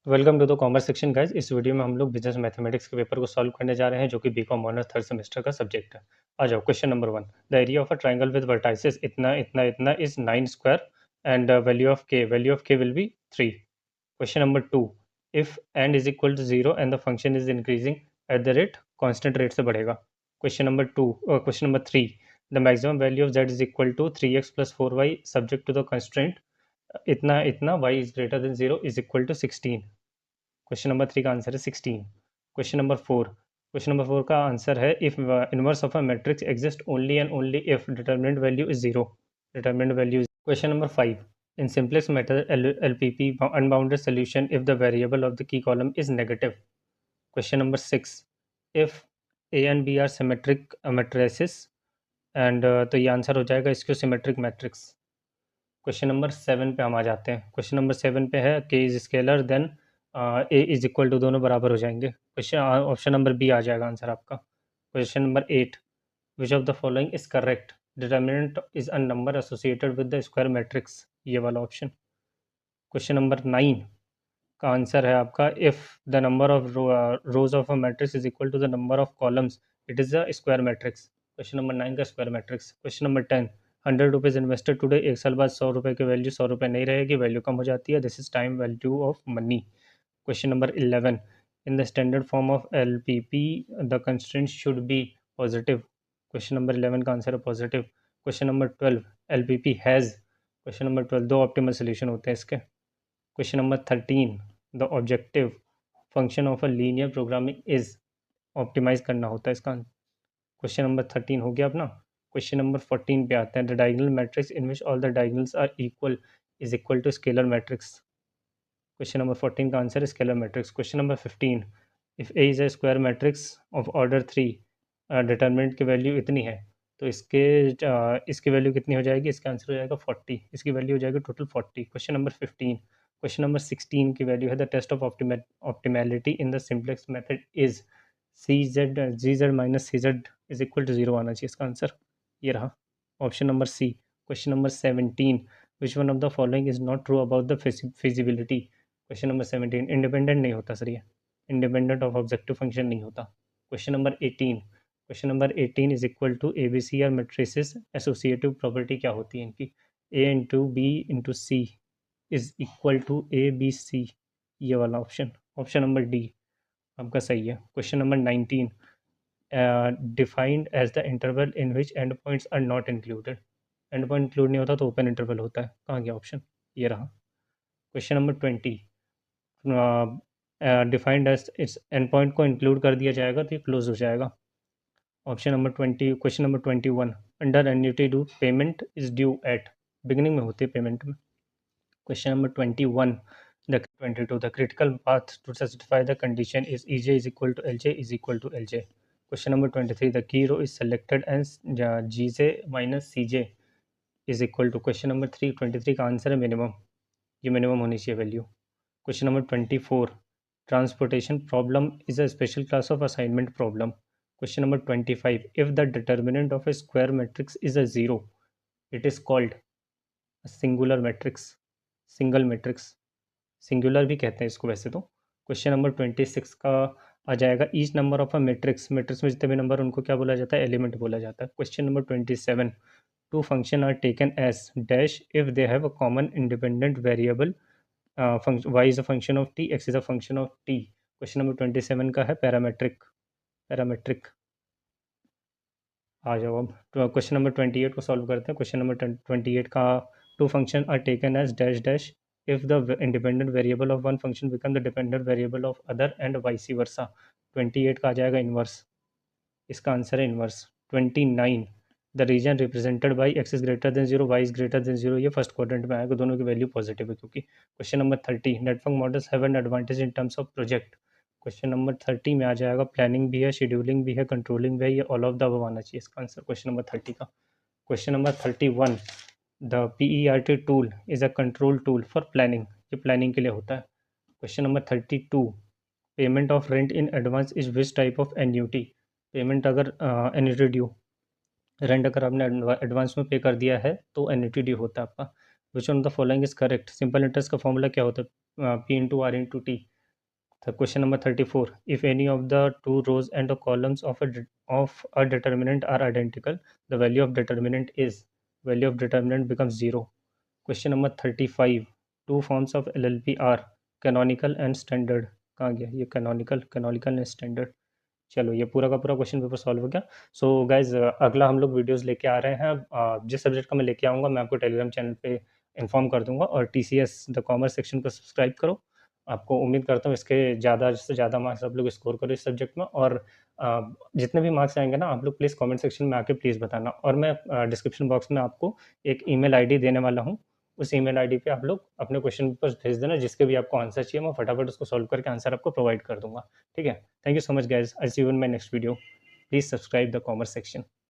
Welcome to the commerce section guys. इस video में हम लोग बिजनेस मैथमेटिक्स के पेपर को सॉल्व करने जा रहे हैं जो कि बीकॉम ऑनर्स थर्ड सेमेस्टर का सब्जेक्ट है। आ जाओ, question number 1। The area of a triangle with vertices इतना इतना इतना is 9 square and value of k will be 3। Question number 2। If and is equal to 0 and the function is increasing at the rate constant rate से बढ़ेगा। Question number 3। The maximum value of z is equal to 3x plus 4y subject to the constraint इतना इतना y is greater than 0 is equal to 16। Question number 3 का answer है 16। Question number 4 का answer है if inverse of a matrix exist only and only if determinant value is 0। Determinant value. Question number 5। In simplest method LPP unbounded solution if the variable of the key column is negative. Question number 6. If A and B are symmetric matrices and तो ये answer हो जाएगा इसको symmetric matrix. Question number 7 पे हम आ जाते हैं। Question number 7 पे है K is scalar then A is equal to, दोनों बराबर हो जाएंगे। क्वेश्चन ऑप्शन नंबर बी आ जाएगा आंसर आपका। Question number 8। Which of the following is correct? Determinant is a number associated with the square matrix, ये वाला ऑप्शन। क्वेश्चन नंबर 9 का आंसर है आपका if the number of rows of a matrix is equal to the number of columns it is a square matrix. Question number 9 का square matrix. Question number 10। 100 rupees invested today, एक साल बाद 100 रुपये की value 100 रुपये नहीं रहेगी, वैल्यू कम हो जाती है। This is time value of money. Question number 11। In the standard form of LPP the constraint should be positive. Question number 11 का आंसर है positive. Question number 12। LPP has. Question number 12 दो optimal solution होते हैं इसके। Question number 13। The objective function of a linear programming is, optimize करना होता है इसका। क्वेश्चन नंबर 13 हो गया अपना। क्वेश्चन नंबर 14 पे आते हैं। The diagonal matrix in which all the diagonals are equal is equal to scalar matrix. Question number 14 का आंसर है scalar matrix. Question number 15। If A is a square matrix of order 3, determinant की वैल्यू इतनी है, तो इसकी value कितनी हो जाएगी? इसका आंसर हो जाएगा 40। इसकी वैल्यू हो जाएगी total 40। Question number 15। Question number 16 की वैल्यू है the test of optimality in the simplex method is G Z minus C Z is equal to 0 आना चाहिए इसका आंसर। ये रहा option number C. Question number 17। Which one of the following is not true about the feasibility? Question number 17 independent नहीं होता sir, ये independent of objective function नहीं होता। Question number 18। Question number 18 is equal to A B C are matrices associative property क्या होती है इनकी? A into B into C is equal to A B C, ये वाला ऑप्शन। ऑप्शन नंबर डी आपका सही है। Question number 19। Defined as the interval in which end points are not included. End point include नहीं होता तो open interval होता है। कहाँ गया ऑप्शन? ये रहा। Question number 20। Defined as its end point को इंक्लूड कर दिया जाएगा तो ये क्लोज हो जाएगा। Option number 20। Question number 21। Under annuity due payment is due at, beginning में होती है पेमेंट में। Question number 21। The 22 the critical path to satisfy the condition is EJ is equal to LJ is equal to LJ। Question number 23। The key row is selected and GJ minus CJ is equal to. Question number 23 का answer है minimum, ये minimum होनी चाहिए value. Question number 24। Transportation problem is a special class of assignment problem. Question number 25। If the determinant of a square matrix is a zero it is called singular matrix, single matrix, singular भी कहते हैं इसको वैसे तो। Question number 26 का आ जाएगा each number of a matrix, matrix में जितने भी नंबर उनको क्या बोला जाता है? एलिमेंट बोला जाता है। Question number 27। Two function are taken as dash if they have a common independent variable, y is a function of t, x is a function of t। Question number 27 का है पैरामेट्रिक, पैरामेट्रिक। आ जाओ अब question number 28 को solve करते हैं। Question number 28 का two function are taken as dash dash if the independent variable of one function become the dependent variable of other and vice versa. 28 का आ जाएगा इन्वर्स, इसका आंसर है inverse. 29। The region represented by X is greater than 0 Y is greater than 0, ये first quadrant में आएगा, दोनों की वैल्यू पॉजिटिव है क्योंकि। Question number 30। Network models have an advantage in terms of project. Question number 30 में आ जाएगा प्लानिंग भी है, शेड्यूलिंग भी है, कंट्रोलिंग भी है, ये ऑल ऑफ द अबव आना चाहिए इसका आंसर क्वेश्चन नंबर 30 का। Question number 31। The PERT tool is a control tool for planning, ये प्लानिंग के लिए होता है। Question number 32। Payment of rent in advance is which type of annuity? Payment अगर एन्यूटी ड्यू, रेंट अगर आपने advance में पे कर दिया है तो एन्यूटी ड्यू होता है आपका। Which one of the following is correct? Simple interest का फॉर्मूला क्या होता है? P into R into T. The question number 34. If any of the two rows and the columns of a determinant are identical, the value of determinant becomes 0. Question number 35. Two forms of LLP are canonical and standard. कहाँ गया ये canonical and standard. चलो ये पूरा का पूरा question paper solve हो गया. सो गाइज अगला हम लोग वीडियोस लेके आ रहे हैं. जिस सब्जेक्ट का मैं लेके आऊँगा मैं आपको टेलीग्राम चैनल पे इन्फॉर्म कर दूंगा. और TCS द कॉमर्स सेक्शन को सब्सक्राइब करो. आपको उम्मीद करता हूँ इसके ज़्यादा से ज़्यादा मार्क्स आप लोग स्कोर करो इस सब्जेक्ट में. और जितने भी मार्क्स आएंगे ना आप लोग प्लीज़ कमेंट सेक्शन में आके प्लीज़ बताना. और मैं डिस्क्रिप्शन बॉक्स में आपको एक ईमेल आईडी देने वाला हूँ. उस ईमेल आईडी पे आप लोग अपने क्वेश्चन पेपर्स भेज देना. जिसके भी आपको आंसर चाहिए मैं फटाफट उसको सॉल्व करके आंसर आपको प्रोवाइड कर दूंगा. ठीक है. Thank you so much, guys. I'll see you in my next video. Please subscribe the commerce section.